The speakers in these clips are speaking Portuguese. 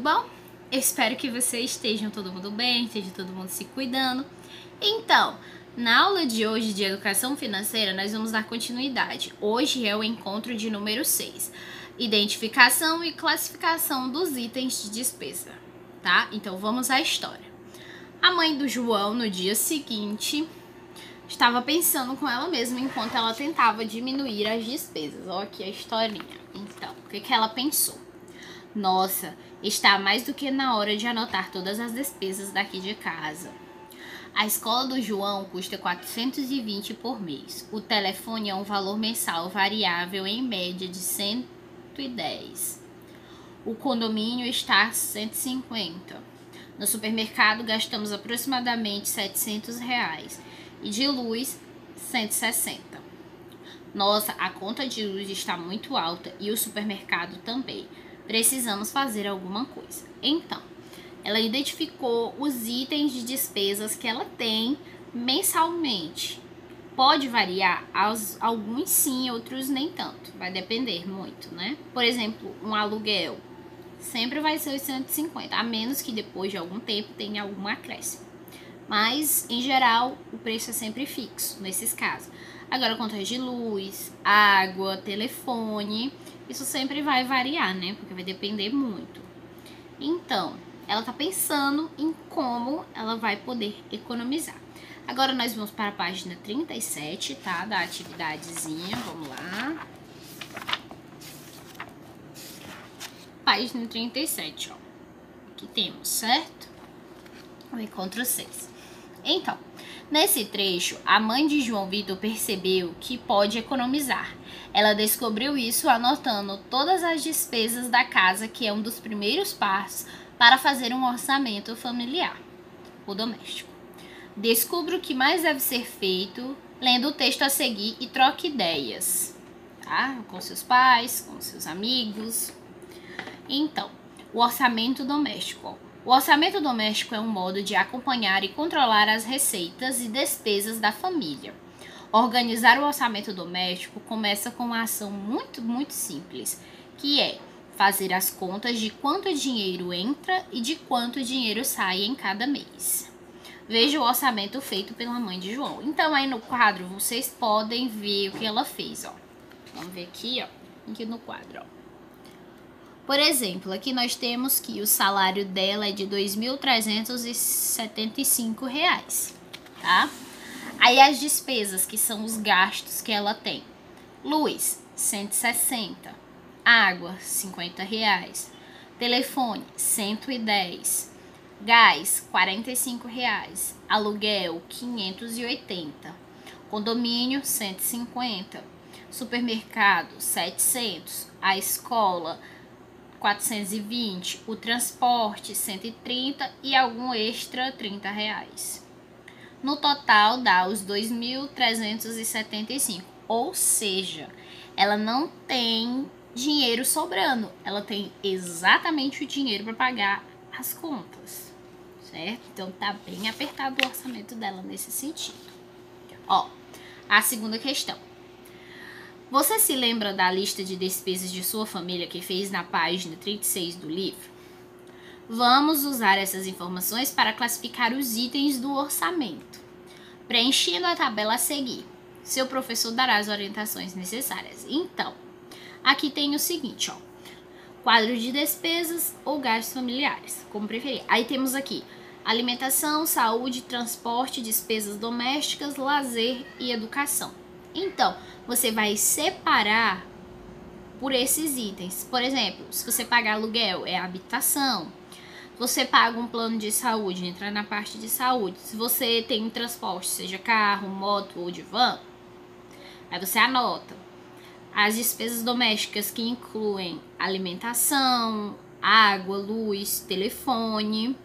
bom? Eu espero que vocês estejam todo mundo bem, esteja todo mundo se cuidando. Então, na aula de hoje de Educação Financeira, nós vamos dar continuidade. Hoje é o encontro de número 6, identificação e classificação dos itens de despesa, tá? Então, vamos à história. A mãe do João, no dia seguinte, estava pensando com ela mesma enquanto ela tentava diminuir as despesas. Olha aqui a historinha. Então, o que ela pensou? Nossa, está mais do que na hora de anotar todas as despesas daqui de casa. A escola do João custa 420 por mês. O telefone é um valor mensal variável em média de 110. O condomínio está a 150. No supermercado gastamos aproximadamente R$700 e de luz 160. Nossa, a conta de luz está muito alta e o supermercado também. Precisamos fazer alguma coisa. Então, ela identificou os itens de despesas que ela tem mensalmente. Pode variar, alguns sim, outros nem tanto. Vai depender muito, né? Por exemplo, um aluguel sempre vai ser os 150, a menos que depois de algum tempo tenha algum acréscimo. Mas, em geral, o preço é sempre fixo nesses casos. Agora, contas de luz, água, telefone, isso sempre vai variar, né? Porque vai depender muito. Então, ela tá pensando em como ela vai poder economizar. Agora, nós vamos para a página 37, tá? Da atividadezinha, vamos lá. Página 37, ó. Aqui temos, certo? O encontro 6. Então, nesse trecho, a mãe de João Vitor percebeu que pode economizar. Ela descobriu isso anotando todas as despesas da casa, que é um dos primeiros passos para fazer um orçamento familiar, o doméstico. Descubra o que mais deve ser feito, lendo o texto a seguir e troque ideias, tá? Com seus pais, com seus amigos. Então, o orçamento doméstico. O orçamento doméstico é um modo de acompanhar e controlar as receitas e despesas da família. Organizar o orçamento doméstico começa com uma ação muito simples, que é fazer as contas de quanto dinheiro entra e de quanto dinheiro sai em cada mês. Veja o orçamento feito pela mãe de João. Então, aí no quadro, vocês podem ver o que ela fez, ó. Vamos ver aqui, ó. Aqui no quadro, ó. Por exemplo, aqui nós temos que o salário dela é de R$ 2.375, tá? Aí as despesas, que são os gastos que ela tem. Luz, 160. Água, R$50. Telefone, 110. Gás, R$45. Aluguel, 580. Condomínio, 150. Supermercado, 700. A escola, 420, o transporte 130 e algum extra R$30. No total dá os 2.375, ou seja, ela não tem dinheiro sobrando, ela tem exatamente o dinheiro para pagar as contas, certo? Então tá bem apertado o orçamento dela nesse sentido. Ó, a segunda questão. Você se lembra da lista de despesas de sua família que fez na página 36 do livro? Vamos usar essas informações para classificar os itens do orçamento. Preenchendo a tabela a seguir, seu professor dará as orientações necessárias. Então, aqui tem o seguinte, ó. Quadro de despesas ou gastos familiares, como preferir. Aí temos aqui alimentação, saúde, transporte, despesas domésticas, lazer e educação. Então, você vai separar por esses itens. Por exemplo, se você pagar aluguel, é habitação. Se você paga um plano de saúde, entra na parte de saúde. Se você tem um transporte, seja carro, moto ou de van, aí você anota. As despesas domésticas que incluem alimentação, água, luz, telefone.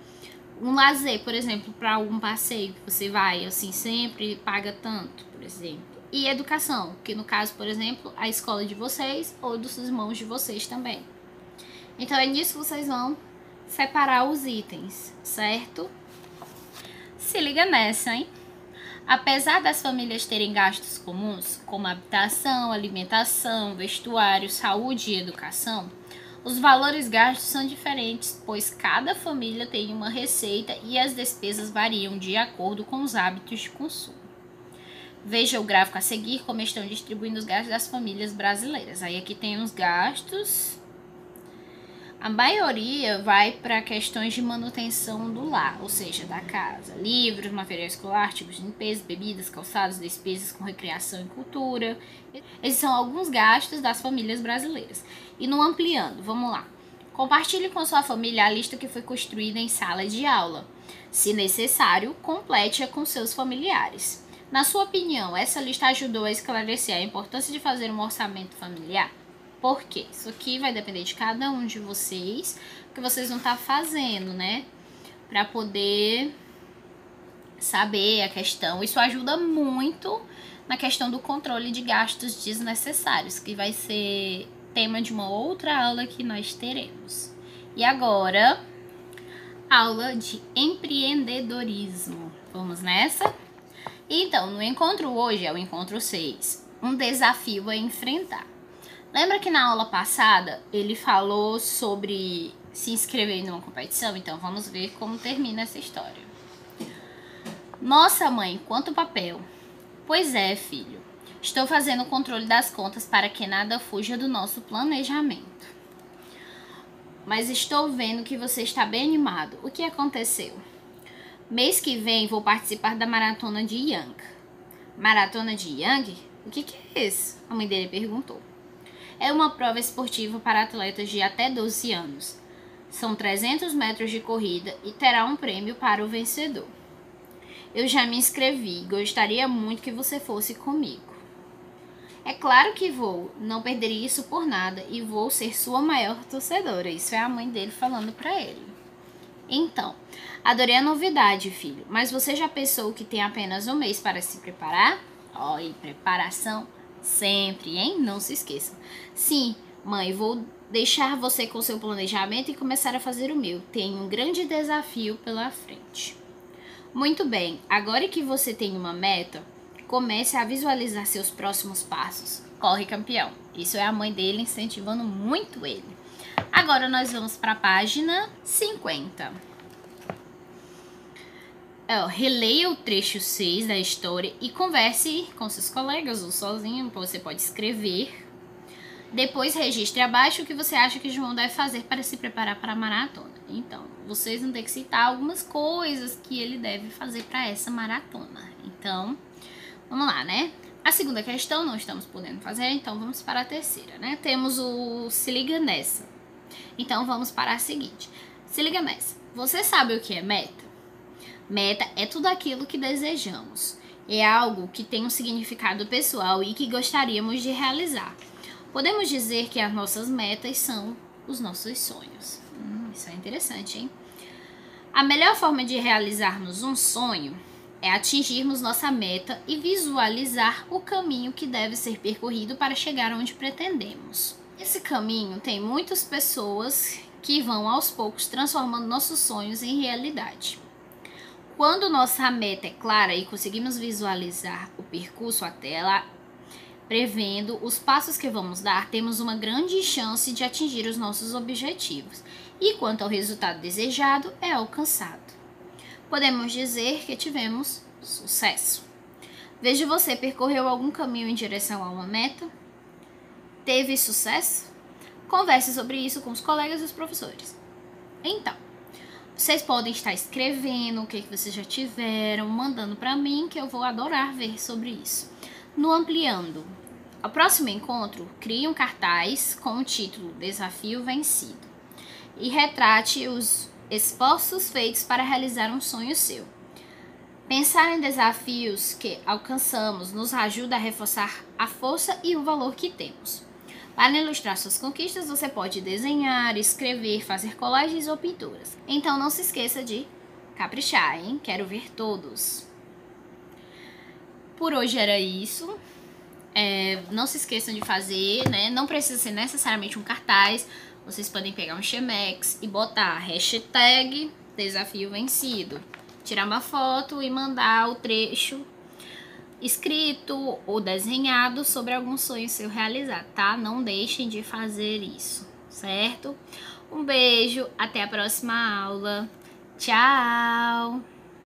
Um lazer, por exemplo, para algum passeio que você vai, assim, sempre paga tanto, por exemplo. E educação, que no caso, por exemplo, a escola de vocês ou dos irmãos de vocês também. Então, é nisso que vocês vão separar os itens, certo? Se liga nessa, hein? Apesar das famílias terem gastos comuns, como habitação, alimentação, vestuário, saúde e educação, Os valores gastos são diferentes, pois cada família tem uma receita e as despesas variam de acordo com os hábitos de consumo. Veja o gráfico a seguir como estão distribuindo os gastos das famílias brasileiras. Aí aqui tem os gastos. A maioria vai para questões de manutenção do lar, ou seja, da casa. Livros, material escolar, artigos de limpeza, bebidas, calçados, despesas com recreação e cultura. Esses são alguns gastos das famílias brasileiras. E no ampliando, vamos lá. Compartilhe com sua família a lista que foi construída em sala de aula. Se necessário, complete-a com seus familiares. Na sua opinião, essa lista ajudou a esclarecer a importância de fazer um orçamento familiar? Por quê? Isso aqui vai depender de cada um de vocês, o que vocês vão estar fazendo, né? Para poder saber a questão. Isso ajuda muito na questão do controle de gastos desnecessários, que vai ser tema de uma outra aula que nós teremos. E agora, aula de empreendedorismo. Vamos nessa? Então, no encontro hoje é o encontro 6, um desafio a enfrentar. Lembra que na aula passada ele falou sobre se inscrever numa competição? Então, vamos ver como termina essa história. Nossa mãe, quanto papel! Pois é, filho. Estou fazendo o controle das contas para que nada fuja do nosso planejamento. Mas estou vendo que você está bem animado. O que aconteceu? Mês que vem vou participar da maratona de Yang. Maratona de Yang? O que é isso? A mãe dele perguntou. É uma prova esportiva para atletas de até 12 anos. São 300 metros de corrida e terá um prêmio para o vencedor. Eu já me inscrevi e gostaria muito que você fosse comigo. É claro que vou, não perderia isso por nada e vou ser sua maior torcedora. Isso é a mãe dele falando para ele. Então, adorei a novidade, filho, mas você já pensou que tem apenas um mês para se preparar? E preparação sempre, hein? Não se esqueça. Sim, mãe, vou deixar você com seu planejamento e começar a fazer o meu. Tenho um grande desafio pela frente. Muito bem, agora que você tem uma meta, comece a visualizar seus próximos passos. Corre, campeão. Isso é a mãe dele incentivando muito ele. Agora nós vamos para a página 50. Releia o trecho 6 da história e converse com seus colegas ou sozinho, você pode escrever. Depois registre abaixo o que você acha que João deve fazer para se preparar para a maratona. Então, vocês vão ter que citar algumas coisas que ele deve fazer para essa maratona. Então, vamos lá, né? A segunda questão não estamos podendo fazer, então vamos para a terceira, né? Temos o se liga nessa. Então, vamos para a seguinte. Se liga nessa. Você sabe o que é meta? Meta é tudo aquilo que desejamos. É algo que tem um significado pessoal e que gostaríamos de realizar. Podemos dizer que as nossas metas são os nossos sonhos. Isso é interessante, hein? A melhor forma de realizarmos um sonho é atingirmos nossa meta e visualizar o caminho que deve ser percorrido para chegar onde pretendemos. Esse caminho tem muitas pessoas que vão aos poucos transformando nossos sonhos em realidade. Quando nossa meta é clara e conseguimos visualizar o percurso até lá, prevendo os passos que vamos dar, temos uma grande chance de atingir os nossos objetivos. E quanto ao resultado desejado, é alcançado. Podemos dizer que tivemos sucesso. Veja, você percorreu algum caminho em direção a uma meta? Teve sucesso? Converse sobre isso com os colegas e os professores. Então, vocês podem estar escrevendo o que vocês já tiveram, mandando para mim, que eu vou adorar ver sobre isso. No ampliando, ao próximo encontro, crie um cartaz com o título Desafio Vencido e retrate os esforços feitos para realizar um sonho seu. Pensar em desafios que alcançamos nos ajuda a reforçar a força e o valor que temos. Para ilustrar suas conquistas, você pode desenhar, escrever, fazer colagens ou pinturas. Então não se esqueça de caprichar, hein? Quero ver todos. Por hoje era isso. Não se esqueçam de fazer, né? Não precisa ser necessariamente um cartaz. Vocês podem pegar um Chemex e botar hashtag desafio vencido. Tirar uma foto e mandar o trecho escrito ou desenhado sobre algum sonho seu realizado, tá? Não deixem de fazer isso, certo? Um beijo, até a próxima aula. Tchau!